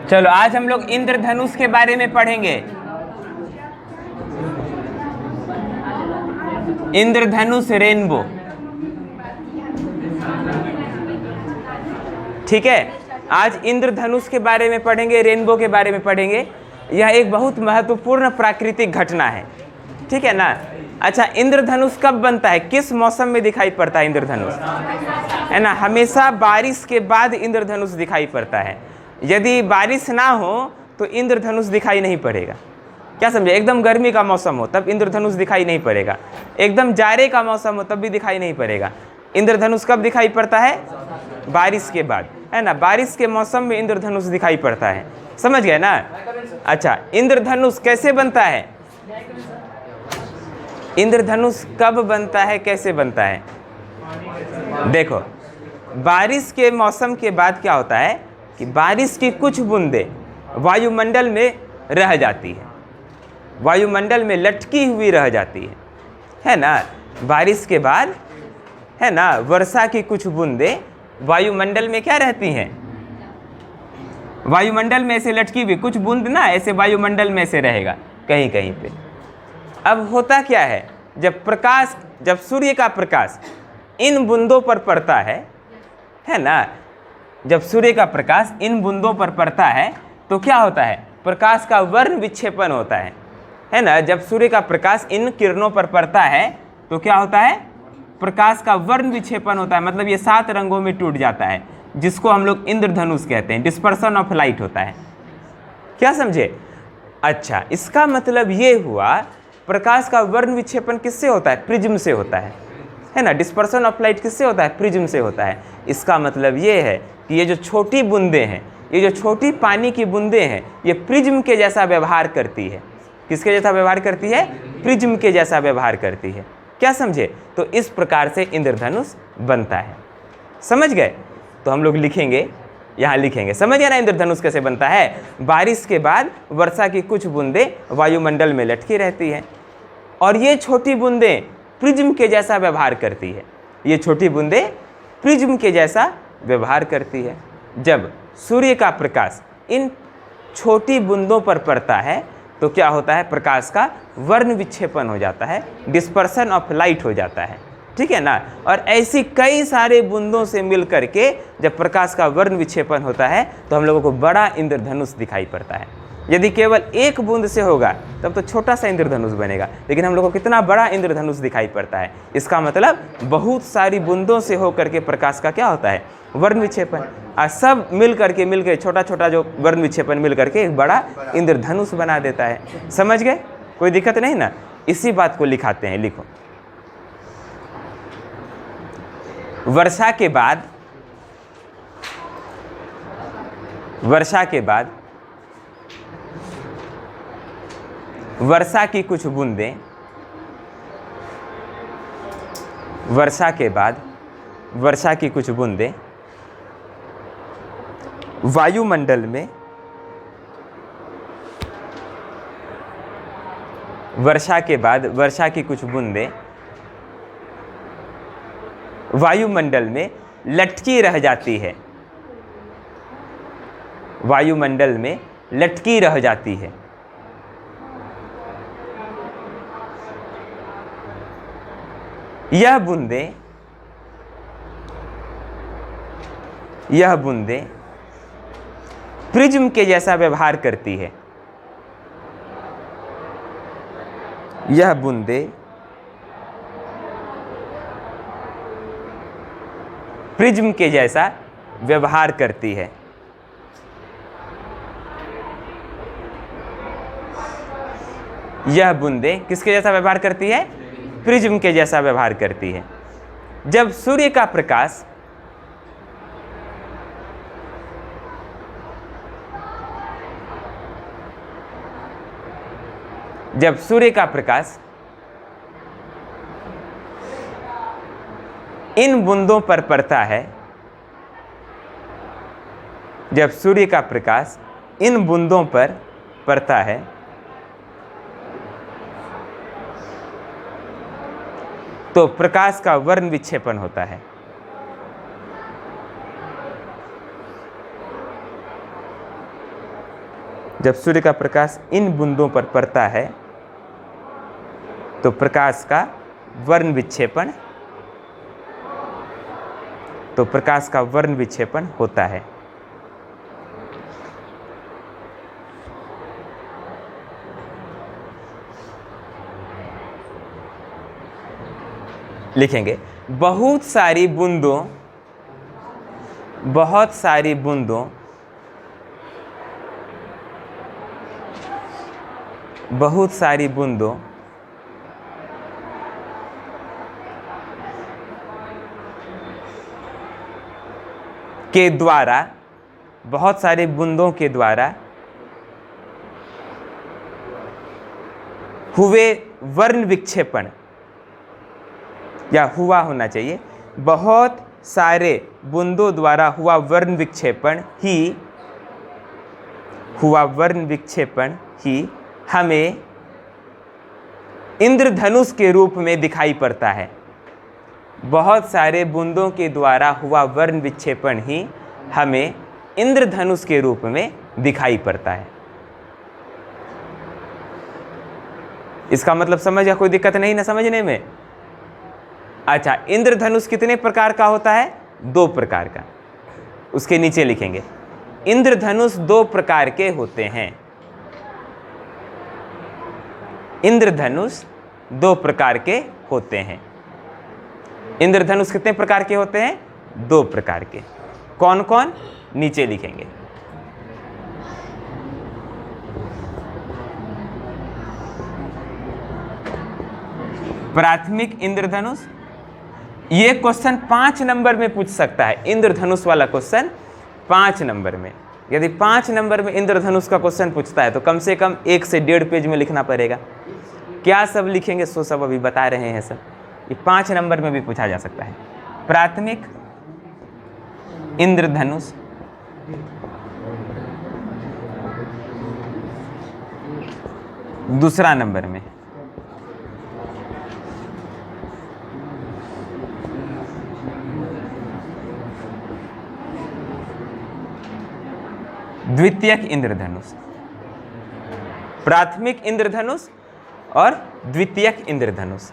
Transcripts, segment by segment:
चलो आज हम लोग इंद्रधनुष के बारे में पढ़ेंगे। इंद्रधनुष रेनबो, ठीक है। आज इंद्रधनुष के बारे में पढ़ेंगे, रेनबो के बारे में पढ़ेंगे। यह एक बहुत महत्वपूर्ण प्राकृतिक घटना है, ठीक है ना। अच्छा, इंद्रधनुष कब बनता है, किस मौसम में दिखाई पड़ता है इंद्रधनुष, है ना। हमेशा बारिश के बाद इंद्रधनुष दिखाई पड़ता है। यदि बारिश ना हो तो इंद्रधनुष दिखाई नहीं पड़ेगा, क्या समझे। एकदम गर्मी का मौसम हो तब इंद्रधनुष दिखाई नहीं पड़ेगा, एकदम जाड़े का मौसम हो तब भी दिखाई नहीं पड़ेगा। इंद्रधनुष कब दिखाई पड़ता है, बारिश के बाद, है ना। बारिश के मौसम में इंद्रधनुष दिखाई पड़ता है, समझ गए ना। अच्छा, इंद्रधनुष कैसे बनता है, इंद्रधनुष कब बनता है, कैसे बनता है। देखो, बारिश के मौसम के बाद क्या होता है कि बारिश की कुछ बूंदें वायुमंडल में रह जाती है, वायुमंडल में लटकी हुई रह जाती है ना। बारिश के बाद, है ना, वर्षा की कुछ बूंदें वायुमंडल में क्या रहती हैं, वायुमंडल में ऐसे लटकी हुई कुछ बूंद ना ऐसे वायुमंडल में से रहेगा कहीं कहीं पे। अब होता क्या है, जब सूर्य का प्रकाश इन बूंदों पर पड़ता है ना, जब सूर्य का प्रकाश इन बूंदों पर पड़ता है तो क्या होता है, प्रकाश का वर्ण विक्षेपण होता है ना। जब सूर्य का प्रकाश इन किरणों पर पड़ता है तो क्या होता है, प्रकाश का वर्ण विक्षेपण होता है, मतलब ये 7 रंगों में टूट जाता है, जिसको हम लोग इंद्रधनुष कहते हैं। डिस्पर्सन ऑफ लाइट होता है, क्या समझे। अच्छा, इसका मतलब ये हुआ प्रकाश का वर्ण विक्षेपण किससे होता है, प्रिज्म से होता है ना। डिस्पर्सन ऑफ लाइट किससे होता है, प्रिज्म से होता है। इसका मतलब ये है कि ये जो छोटी बूंदें हैं, ये जो छोटी पानी की बूंदें हैं, ये प्रिज्म के जैसा व्यवहार करती है। किसके जैसा व्यवहार करती है, प्रिज्म के जैसा व्यवहार करती है, क्या समझे। तो इस प्रकार से इंद्रधनुष बनता है, समझ गए। तो हम लोग लिखेंगे, यहाँ लिखेंगे, समझ गए ना इंद्रधनुष कैसे बनता है। बारिश के बाद वर्षा की कुछ बूंदें वायुमंडल में लटकी रहती हैं और ये छोटी बूंदें प्रिज्म के जैसा व्यवहार करती है, ये छोटी बूंदें प्रिज्म के जैसा व्यवहार करती है। जब सूर्य का प्रकाश इन छोटी बूंदों पर पड़ता है तो क्या होता है, प्रकाश का वर्ण विक्षेपण हो जाता है, डिस्पर्सन ऑफ लाइट हो जाता है, ठीक है ना। और ऐसी कई सारे बूंदों से मिल करके जब प्रकाश का वर्ण विक्षेपण होता है तो हम लोगों को बड़ा इंद्रधनुष दिखाई पड़ता है। यदि केवल एक बूंद से होगा तब तो छोटा सा इंद्रधनुष बनेगा, लेकिन हम लोगों को कितना बड़ा इंद्रधनुष दिखाई पड़ता है। इसका मतलब बहुत सारी बूंदों से होकर के प्रकाश का क्या होता है, वर्ण विक्षेपण। और सब मिल करके छोटा छोटा जो वर्ण विक्षेपण मिल करके एक बड़ा इंद्रधनुष बना देता है, समझ गए। कोई दिक्कत नहीं ना। इसी बात को लिखाते हैं, लिखो। वर्षा के बाद वर्षा की कुछ बूंदें, वर्षा के बाद वर्षा की कुछ बूंदें वायुमंडल में, वर्षा के बाद वर्षा की कुछ बूंदें वायुमंडल में लटकी रह जाती है, वायुमंडल में लटकी रह जाती है। यह बूंदें प्रिज्म के जैसा व्यवहार करती है, यह बूंदें प्रिज्म के जैसा व्यवहार करती है। यह बूंदें किसके जैसा व्यवहार करती है, प्रिज्म के जैसा व्यवहार करती है। जब सूर्य का प्रकाश इन बूंदों पर पड़ता है, जब सूर्य का प्रकाश इन बूंदों पर पड़ता है तो प्रकाश का वर्ण विक्षेपण होता है। जब सूर्य का प्रकाश इन बूंदों पर पड़ता है तो प्रकाश का वर्ण विक्षेपण होता है। लिखेंगे बहुत सारी बूंदों के द्वारा हुए वर्ण विक्षेपण, या हुआ होना चाहिए, बहुत सारे बूंदों द्वारा हुआ वर्ण विक्षेपण ही हमें इंद्रधनुष के रूप में दिखाई पड़ता है। बहुत सारे बूंदों के द्वारा हुआ वर्ण विक्षेपण ही हमें इंद्रधनुष के रूप में दिखाई पड़ता है। इसका मतलब समझ गया? कोई दिक्कत नहीं ना समझने में? अच्छा, इंद्रधनुष कितने प्रकार का होता है? 2 प्रकार का। उसके नीचे लिखेंगे इंद्रधनुष 2 प्रकार के होते हैं। इंद्रधनुष 2 प्रकार के होते हैं। इंद्रधनुष कितने प्रकार के होते हैं? 2 प्रकार के। कौन कौन? नीचे लिखेंगे। प्राथमिक इंद्रधनुष, ये क्वेश्चन 5 नंबर में पूछ सकता है। इंद्रधनुष वाला क्वेश्चन 5 नंबर में। यदि 5 नंबर में इंद्रधनुष का क्वेश्चन पूछता है तो कम से कम 1 से 1.5 पेज में लिखना पड़ेगा। क्या सब लिखेंगे सो सब अभी बता रहे हैं। सब ये 5 नंबर में भी पूछा जा सकता है। प्राथमिक इंद्रधनुष, दूसरा नंबर में द्वितीयक इंद्रधनुष। प्राथमिक इंद्रधनुष और द्वितीयक इंद्रधनुष।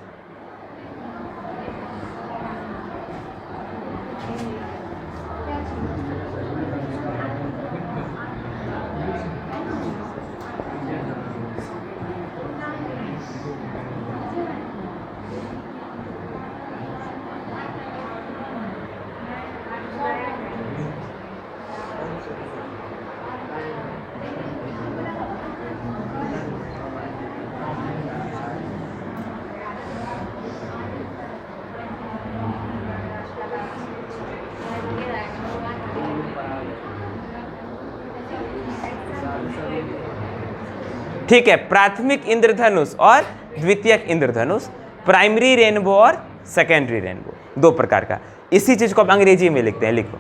ठीक है, प्राथमिक इंद्रधनुष और द्वितीयक इंद्रधनुष, प्राइमरी रेनबो और सेकेंडरी रेनबो, 2 प्रकार का। इसी चीज को आप अंग्रेजी में लिखते हैं। लिखो,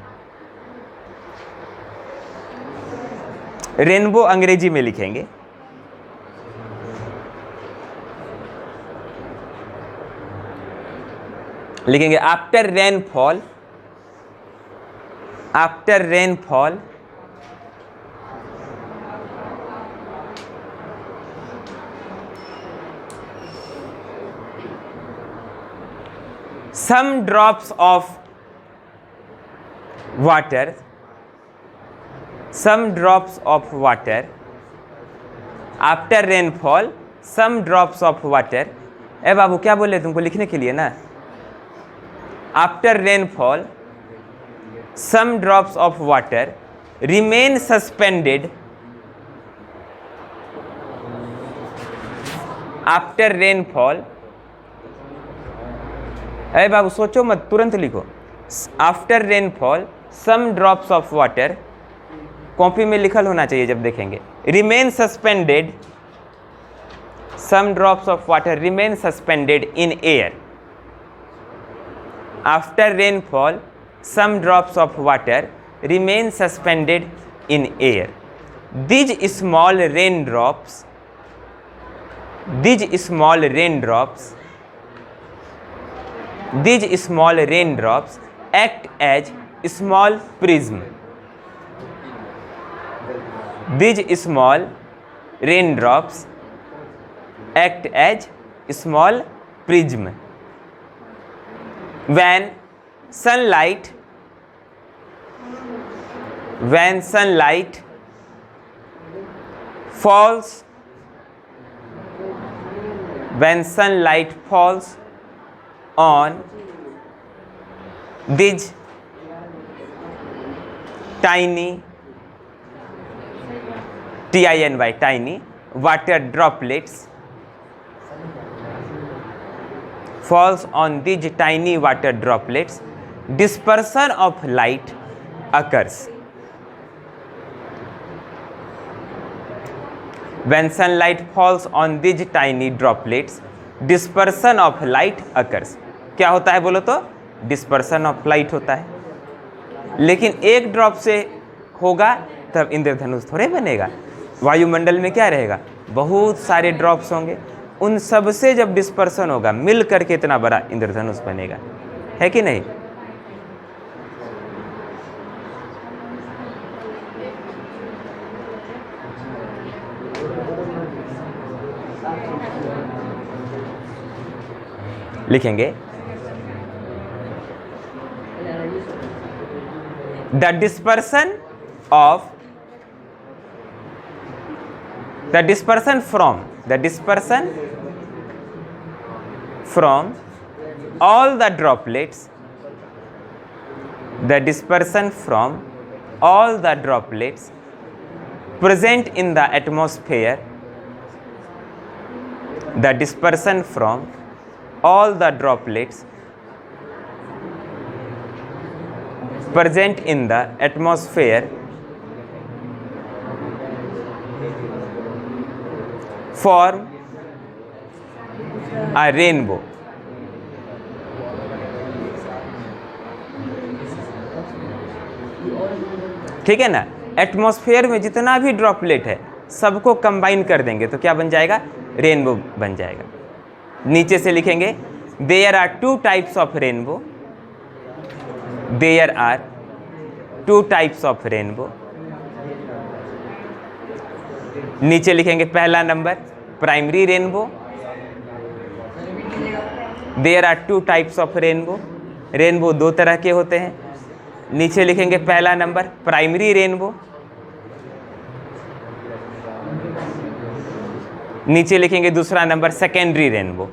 रेनबो अंग्रेजी में लिखेंगे after rainfall some drops of water after rainfall, some drops of water। ए बाबू क्या बोले तुमको लिखने के लिए ना? After rainfall some drops of water remain suspended after rainfall। अरे बाबू सोचो मत, तुरंत लिखो। After rainfall some drops of water, copy में लिखल होना चाहिए जब देखेंगे। Remain suspended, some drops of water remain suspended in air. After rainfall some drops of water remain suspended in air. These small raindrops act as small prism These small raindrops act as small prism. When sunlight falls on these tiny tiny water droplets, dispersion of light occurs. When sunlight falls on these tiny droplets, dispersion of light occurs. क्या होता है बोलो तो? Dispersion of light होता है। लेकिन एक drop से होगा तब इंद्रधनुष थोड़े बनेगा। वायुमंडल में क्या रहेगा? बहुत सारे ड्रॉप्स होंगे, उन सब से जब डिस्पर्सन होगा मिल करके इतना बड़ा इंद्रधनुष बनेगा, है कि नहीं? लिखेंगे the dispersion from all the droplets present in the atmosphere, the dispersion from all the droplets present in the atmosphere form a rainbow. ठीक है ना? एटमॉस्फेयर में जितना भी ड्रॉपलेट है सबको कंबाइन कर देंगे तो क्या बन जाएगा? रेनबो बन जाएगा। नीचे से लिखेंगे there are two types of rainbow, there are two types of rainbow. नीचे लिखेंगे पहला number primary rainbow, there are two types of rainbow. Rainbow दो तरह के होते हैं। नीचे लिखेंगे पहला नंबर प्राइमरी रेनबो, नीचे लिखेंगे दूसरा नंबर सेकेंडरी रेनबो।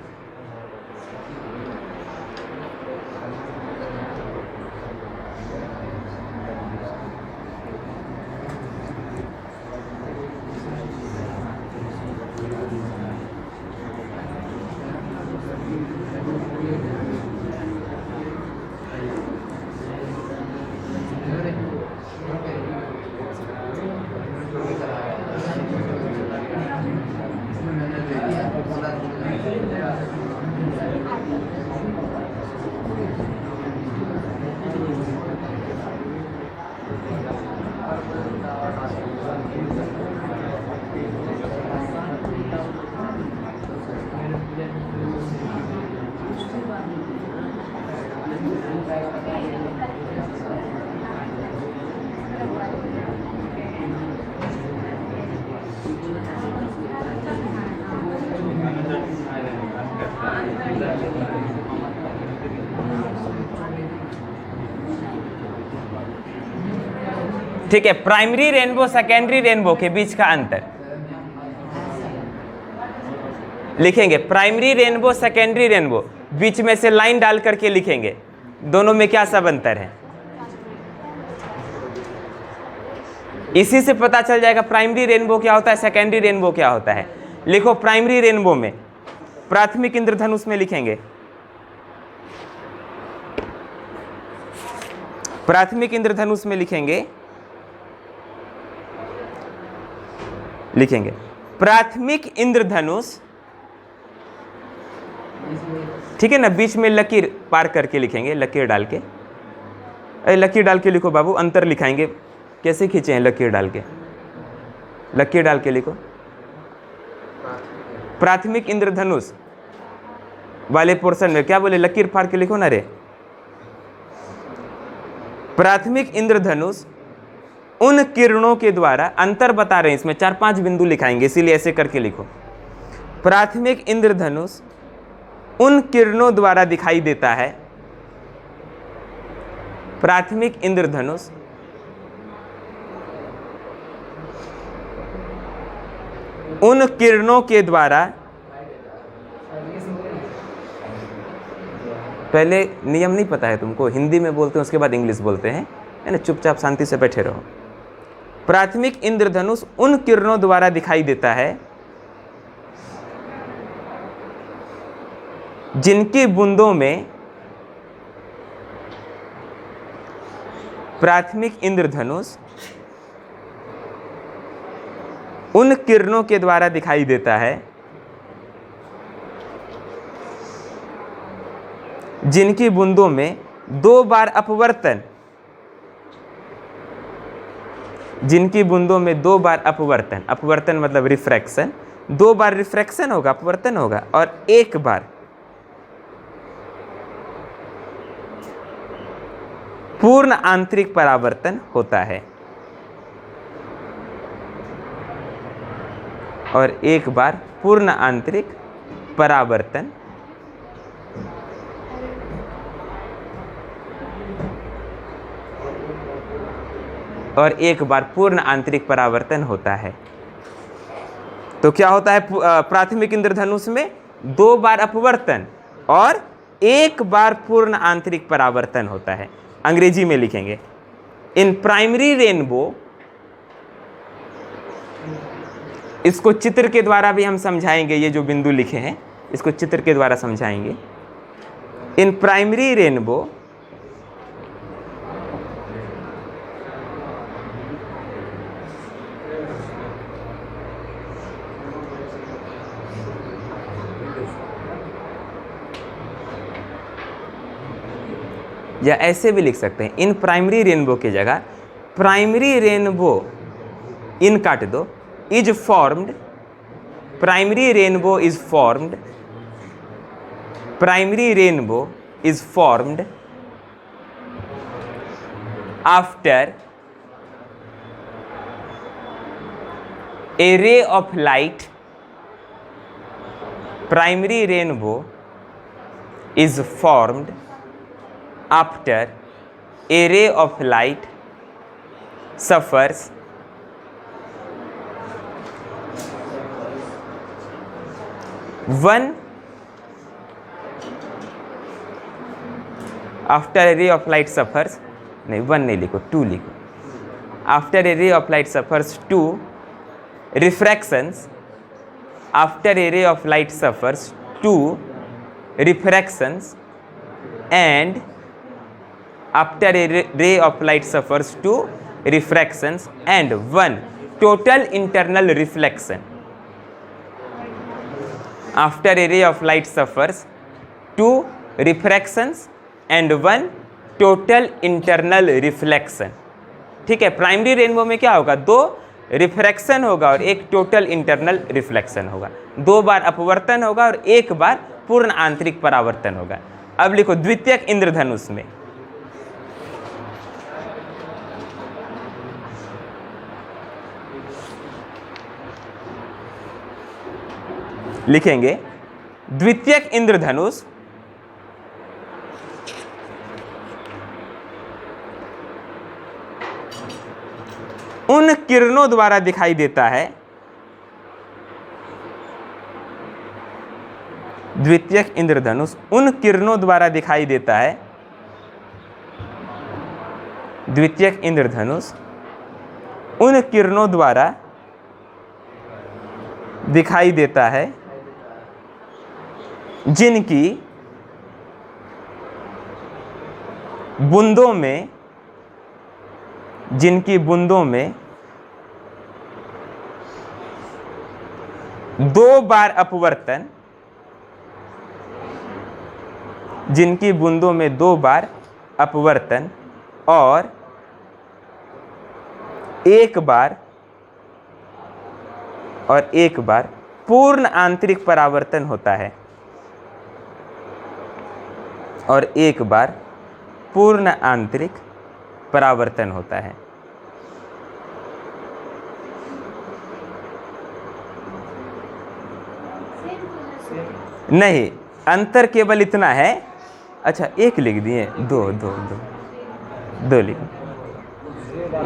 ठीक है, प्राइमरी रेनबो सेकेंडरी रेनबो के बीच का अंतर लिखेंगे। प्राइमरी रेनबो सेकेंडरी रेनबो बीच में से लाइन डाल करके लिखेंगे दोनों में क्या सब अंतर है। इसी से पता चल जाएगा प्राइमरी रेनबो क्या होता है, सेकेंडरी रेनबो क्या होता है। लिखो प्राइमरी रेनबो में प्राथमिक इंद्रधनुष में लिखेंगे, प्राथमिक इंद्रधनुष में लिखेंगे प्राथमिक इंद्रधनुष, ठीक है ना। बीच में लकीर पार करके लिखेंगे, लकीर डाल के। अरे लकीर डाल के लिखो बाबू, अंतर लिखाएंगे कैसे खींचे हैं। लकीर डाल के लिखो। प्राथमिक इंद्रधनुष वाले पोर्शन में क्या बोले, लकीर फाड़ के लिखो ना रे। प्राथमिक इंद्रधनुष उन किरणों के द्वारा, अंतर बता रहे हैं इसमें, 4-5 बिंदु लिखाएंगे, इसीलिए ऐसे करके लिखो। प्राथमिक इंद्रधनुष उन किरणों द्वारा दिखाई देता है, प्राथमिक इंद्रधनुष उन किरणों के द्वारा, पहले नियम नहीं पता है तुमको, हिंदी में बोलते हैं उसके बाद इंग्लिश बोलते हैं, है ना, चुपचाप शांति से बैठे रहो। प्राथमिक इंद्रधनुष उन किरणों द्वारा दिखाई देता है जिनकी बूंदों में, प्राथमिक इंद्रधनुष उन किरणों के द्वारा दिखाई देता है जिनकी बूंदों में 2 बार अपवर्तन, जिनकी बूंदों में 2 बार अपवर्तन, अपवर्तन मतलब रिफ्रैक्शन, 2 बार रिफ्रैक्शन होगा, अपवर्तन होगा, और 1 बार पूर्ण आंतरिक परावर्तन होता है, और 1 बार पूर्ण आंतरिक परावर्तन और 1 बार पूर्ण आंतरिक परावर्तन होता है। तो क्या होता है प्राथमिक इंद्रधनुष में? 2 बार अपवर्तन और 1 बार पूर्ण आंतरिक परावर्तन होता है। अंग्रेजी में लिखेंगे, इन प्राइमरी रेनबो, इसको चित्र के द्वारा भी हम समझाएंगे, ये जो बिंदु लिखे हैं इसको चित्र के द्वारा समझाएंगे। इन प्राइमरी रेनबो या ऐसे भी लिख सकते हैं, इन प्राइमरी रेनबो की जगह प्राइमरी रेनबो, इन काट दो, is formed, primary rainbow is formed, primary rainbow is formed after a ray of light, primary rainbow is formed after a ray of light suffers one, after a ray of light suffers, नहीं 1 नहीं लिखो, 2 लिखो, after a ray of light suffers 2 refractions, after a ray of light suffers 2 refractions and after a ray of light suffers 2 refractions and 1 total internal reflection, after a ray of light suffers 2 refractions and 1 total internal reflection। ठीक है, primary rainbow में क्या होगा? 2 refraction होगा और 1 total internal reflection होगा, 2 बार अपवर्तन होगा और 1 बार पूर्ण आंतरिक परावर्तन होगा। अब लिखो द्वितीयक इंद्रधनुष में, लिखेंगे द्वितीयक इंद्रधनुष उन किरणों द्वारा दिखाई देता है, द्वितीयक इंद्रधनुष उन किरणों द्वारा दिखाई देता है, द्वितीयक इंद्रधनुष उन किरणों द्वारा दिखाई देता है जिनकी बूंदों में, जिनकी बूंदों में 2 बार अपवर्तन, जिनकी बूंदों में 2 बार अपवर्तन और 1 बार पूर्ण आंतरिक परावर्तन होता है, और 1 बार पूर्ण आंतरिक परावर्तन होता है। नहीं, अंतर केवल इतना है। अच्छा, एक लिख दिए, दो दो दो दो लिख,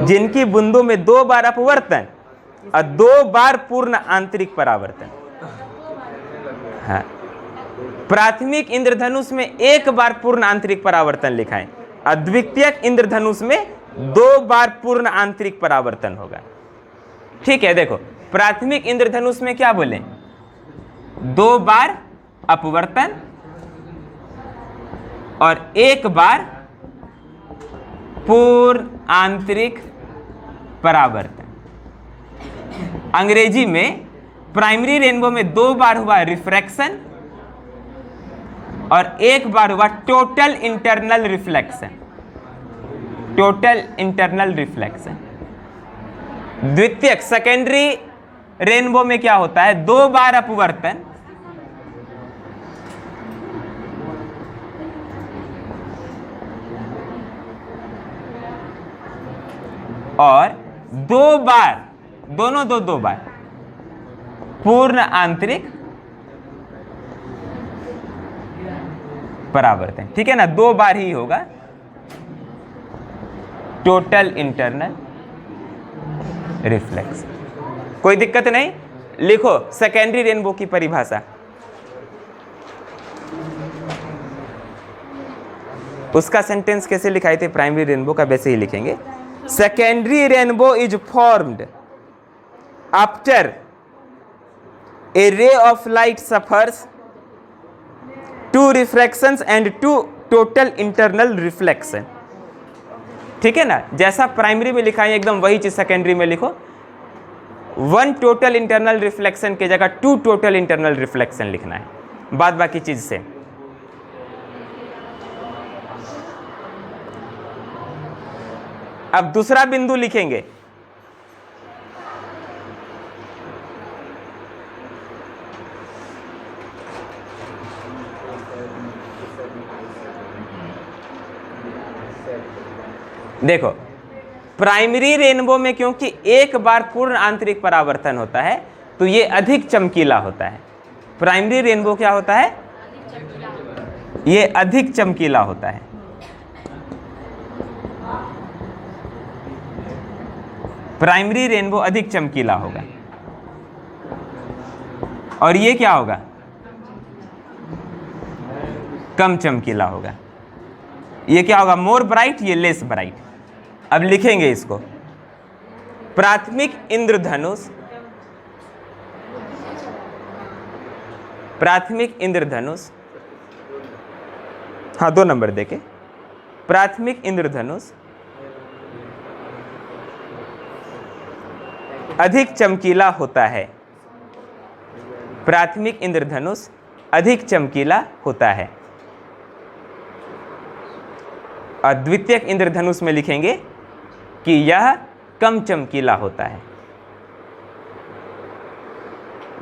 जिनकी बूंदों में 2 बार अपवर्तन और 2 बार पूर्ण आंतरिक परावर्तन। हाँ, प्राथमिक इंद्रधनुष में 1 बार पूर्ण आंतरिक परावर्तन लिखा है, अद्वितीयक इंद्रधनुष में 2 बार पूर्ण आंतरिक परावर्तन होगा। ठीक है, देखो प्राथमिक इंद्रधनुष में क्या बोले, 2 बार अपवर्तन और 1 बार पूर्ण आंतरिक परावर्तन। अंग्रेजी में प्राइमरी रेनबो में 2 बार हुआ रिफ्रैक्शन और 1 बार हुआ total internal reflection. Total internal reflection. द्वितीयक सेकेंडरी रेनबो में क्या होता है, 2 बार अपवर्तन और 2 बार, दोनों 2 बार पूर्ण आंतरिक परावर्तन। ठीक है ना, 2 बार ही होगा टोटल इंटरनल रिफ्लेक्स। कोई दिक्कत नहीं, लिखो सेकेंडरी रेनबो की परिभाषा। उसका सेंटेंस कैसे लिखाए थे प्राइमरी रेनबो का, वैसे ही लिखेंगे। Secondary rainbow is formed after a ray of light suffers 2 refractions and 2 total internal reflection. ठीक है ना, जैसा प्राइमरी में लिखा है एकदम वही चीज सेकेंडरी में लिखो। 1 टोटल इंटरनल रिफ्लेक्शन की जगह 2 टोटल इंटरनल रिफ्लेक्शन लिखना है, बाद बाकी चीज से। अब दूसरा बिंदु लिखेंगे, देखो प्राइमरी रेनबो में क्योंकि 1 बार पूर्ण आंतरिक परावर्तन होता है तो ये अधिक चमकीला होता है। प्राइमरी रेनबो क्या होता है, ये अधिक चमकीला होता है। प्राइमरी रेनबो अधिक चमकीला होगा और ये क्या होगा, कम चमकीला होगा। ये क्या होगा, मोर ब्राइट, ये लेस ब्राइट। अब लिखेंगे इसको, प्राथमिक इंद्रधनुष, प्राथमिक इंद्रधनुष, हाँ 2 नंबर देके, प्राथमिक इंद्रधनुष अधिक चमकीला होता है। प्राथमिक इंद्रधनुष अधिक चमकीला होता है। और द्वितीयक इंद्रधनुष में लिखेंगे कि यह कम चमकीला होता है।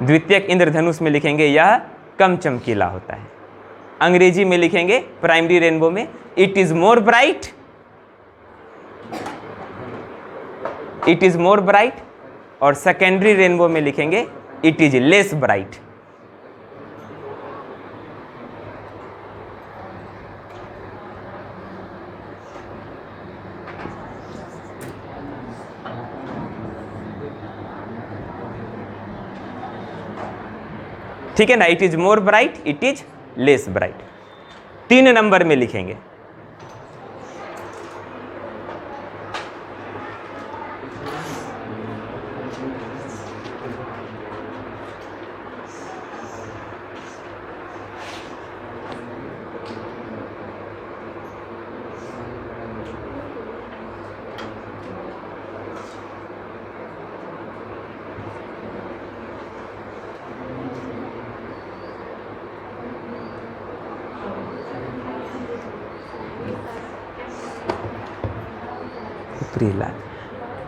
द्वितीयक इंद्रधनुष में लिखेंगे यह कम चमकीला होता है। अंग्रेजी में लिखेंगे प्राइमरी रेनबो में it is more bright, it is more bright, और सेकेंडरी रेनबो में लिखेंगे इट इज लेस ब्राइट। ठीक है ना, it is more bright, it is less bright. 3 number में लिखेंगे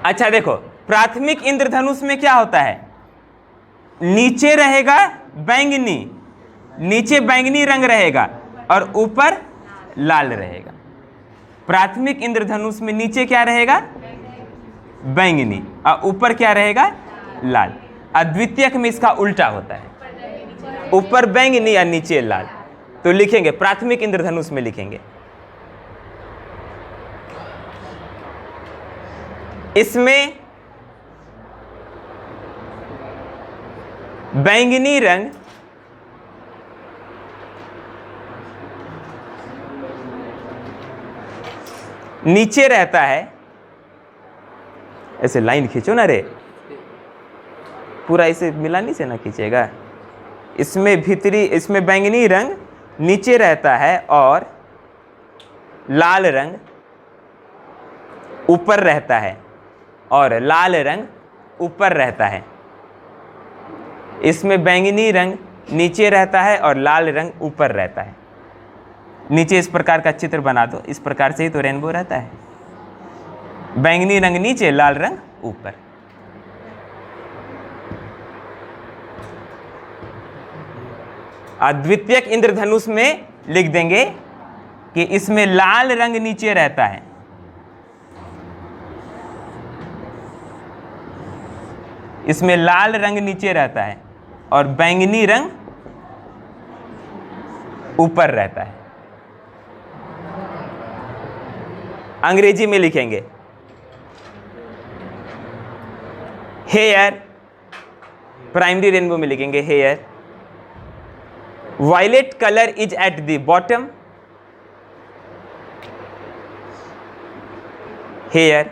अच्छा देखो, प्राथमिक इंद्रधनुष में क्या होता है, नीचे रहेगा बैंगनी, नीचे बैंगनी रंग रहेगा और ऊपर लाल रहेगा। प्राथमिक इंद्रधनुष में नीचे क्या रहेगा, बैंगनी, और ऊपर क्या रहेगा, लाल। अद्वितीयक में इसका उल्टा होता है। ऊपर बैंगनी या नीचे लाल। तो लिखेंगे प्राथमिक इंद्रधनुष में लिखेंगे, इसमें बैंगनी रंग नीचे रहता है। ऐसे लाइन खींचो ना रे, पूरा इसे मिलानी से ना खींचेगा। इसमें बैंगनी रंग नीचे रहता है और लाल रंग ऊपर रहता है, और लाल रंग ऊपर रहता है। इसमें बैंगनी रंग नीचे रहता है और लाल रंग ऊपर रहता है। नीचे इस प्रकार का चित्र बना दो, इस प्रकार से ही तो रेनबो रहता है। बैंगनी रंग नीचे, लाल रंग ऊपर। द्वितीयक इंद्रधनुष में लिख देंगे कि इसमें लाल रंग नीचे रहता है, इसमें लाल रंग नीचे रहता है और बैंगनी रंग ऊपर रहता है। अंग्रेजी में लिखेंगे हेयर, प्राइमरी रेनबो में लिखेंगे here violet colour is at the bottom, here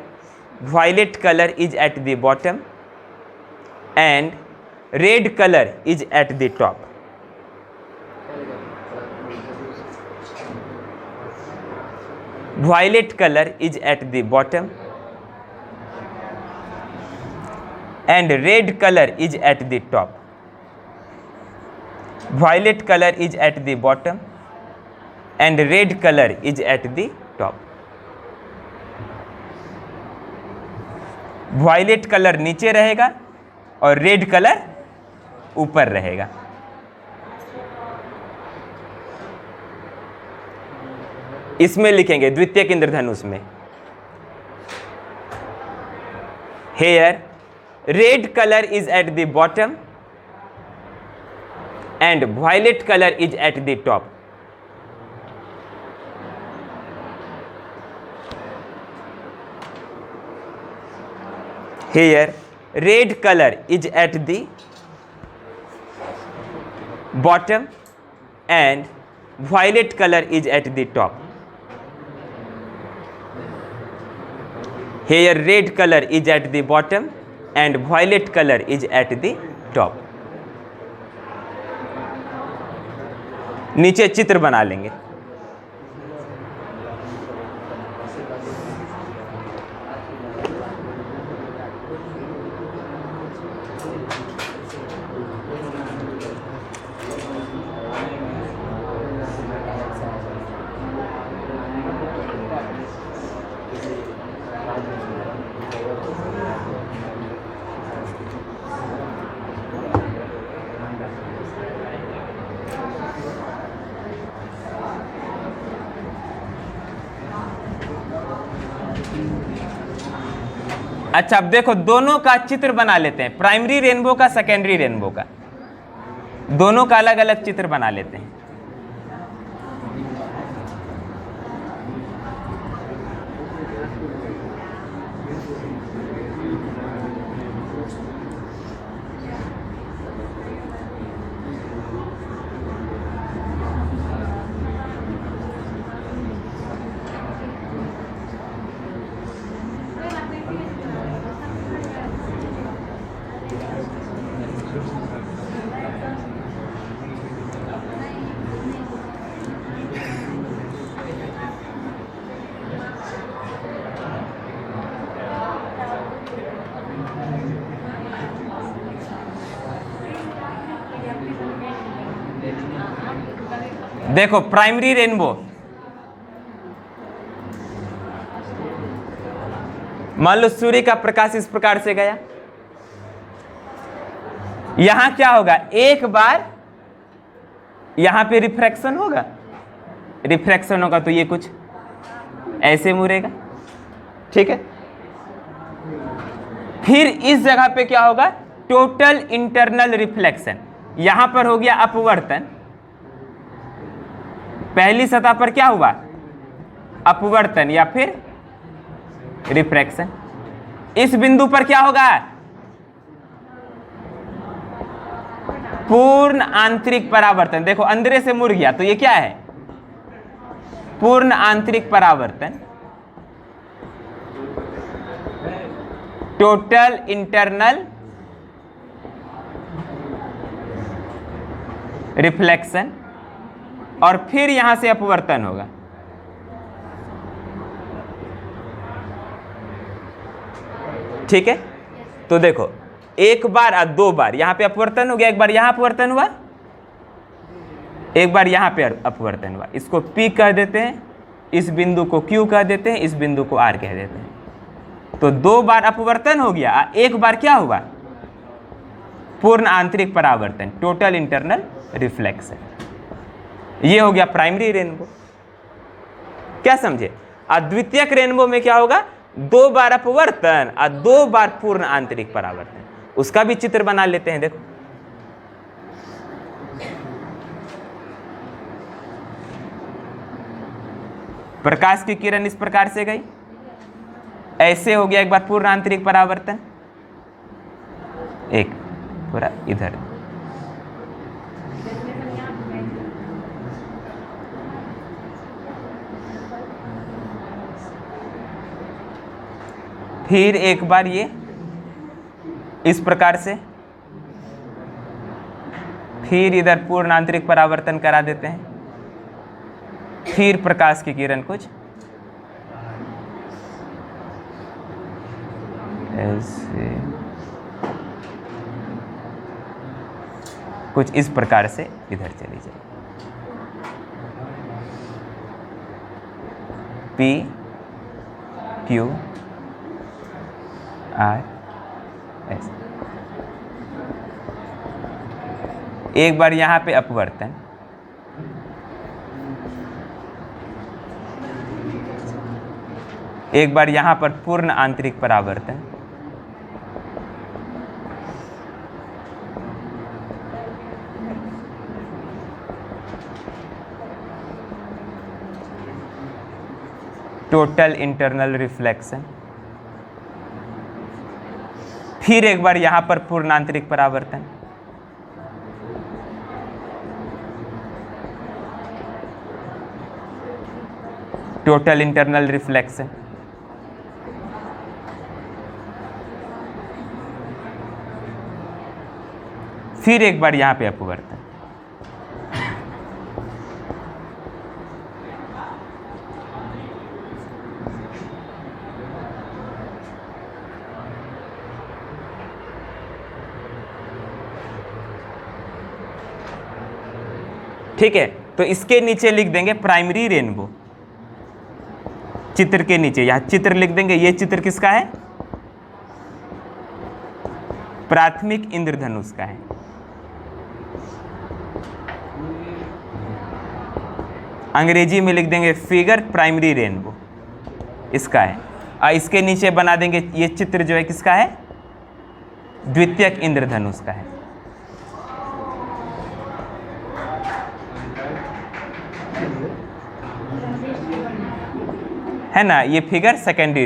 violet colour is at the bottom and red color is at the top. Violet color is at the bottom and red color is at the top. Violet color is at the bottom and red color is at the top. Violet color नीचे रहेगा और red colour ऊपर रहेगा। इसमें लिखेंगे द्वितीयक इंद्रधनुष में here red colour is at the bottom and violet colour is at the top. Here red color is at the bottom and violet color is at the top. Here red color is at the bottom and violet color is at the top. नीचे चित्र बना लेंगे। अच्छा, अब देखो दोनों का चित्र बना लेते हैं, प्राइमरी रेनबो का, सेकेंडरी रेनबो का, दोनों का अलग अलग चित्र बना लेते हैं। देखो प्राइमरी रेनबो, मान लो सूर्य का प्रकाश इस प्रकार से गया, यहां क्या होगा, एक बार यहां पे रिफ्रैक्शन होगा, रिफ्रैक्शन होगा तो ये कुछ ऐसे मुड़ेगा, ठीक है। फिर इस जगह पे क्या होगा, टोटल इंटरनल रिफ्लेक्शन, यहां पर हो गया अपवर्तन, पहली सतह पर क्या हुआ, अपवर्तन या फिर रिफ्रैक्शन। इस बिंदु पर क्या होगा, पूर्ण आंतरिक परावर्तन। देखो अंदर से मुड़ गया, तो ये क्या है, पूर्ण आंतरिक परावर्तन, टोटल इंटरनल रिफ्लेक्शन, और फिर यहां से अपवर्तन होगा। ठीक है, तो देखो एक बार और दो बार यहां पे अपवर्तन हो गया, एक बार यहां अपवर्तन हुआ, एक बार यहां पे अपवर्तन हुआ। इसको P कह देते हैं, इस बिंदु को Q कह देते हैं, इस बिंदु को R कह देते हैं। तो दो बार अपवर्तन हो गया, एक बार क्या हुआ, पूर्ण आंतरिक परावर्तन, टोटल इंटरनल रिफ्लेक्शन। ये हो गया प्राइमरी रेनबो। क्या समझे। अद्वितीयक रेनबो में क्या होगा, दो बार अपवर्तन और दो बार पूर्ण आंतरिक परावर्तन। उसका भी चित्र बना लेते हैं। देखो प्रकाश की किरण इस प्रकार से गई, ऐसे हो गया एक बार पूर्ण आंतरिक परावर्तन, एक पूरा इधर, फिर एक बार ये इस प्रकार से, फिर इधर पूर्ण आंतरिक परावर्तन करा देते हैं, फिर प्रकाश की किरण कुछ ऐसे, कुछ इस प्रकार से इधर चली जाए, P Q R S। एक बार यहां पे अपवर्तन, एक बार यहां पर पूर्ण आंतरिक परावर्तन, टोटल इंटरनल रिफ्लेक्शन, फिर एक बार यहां पर पूर्ण आंतरिक परावर्तन, टोटल इंटरनल रिफ्लेक्शन, फिर एक बार यहां पे अपवर्तन। ठीक है, तो इसके नीचे लिख देंगे प्राइमरी रेनबो, चित्र के नीचे यहां चित्र लिख देंगे। ये चित्र किसका है, प्राथमिक इंद्रधनुष का है। अंग्रेजी में लिख देंगे फिगर प्राइमरी रेनबो, इसका है। और इसके नीचे बना देंगे ये चित्र जो है किसका है, द्वितीयक इंद्रधनुष का है ना। ये फिगर सेकेंडरी